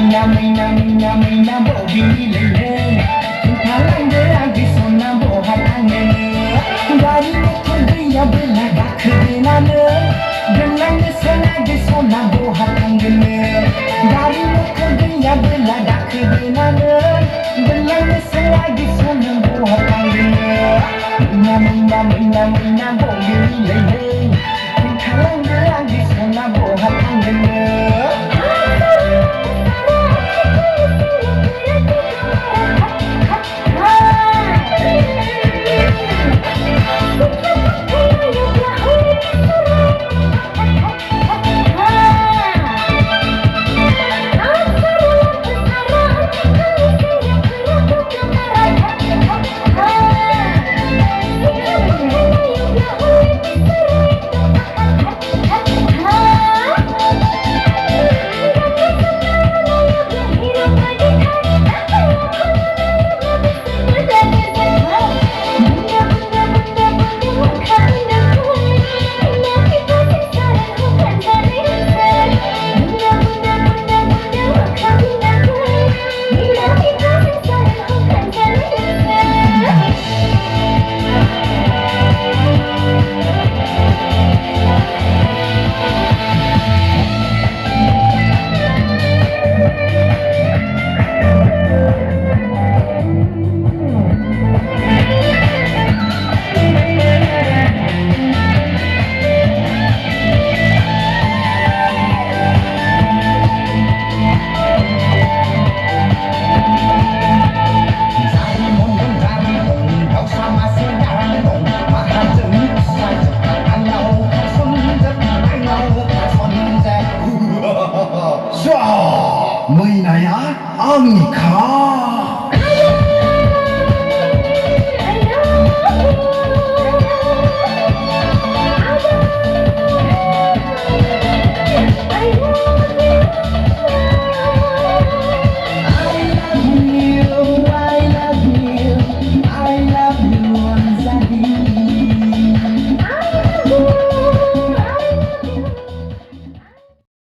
Mina bogi lele thalangde agi sona bohalangene gari motorya bela dakhde nane belang selagi sona bohalangene gari motorya bela dakhde nane belang selagi sona bohalangene mina bogi lele thalangde agi sona bohalangene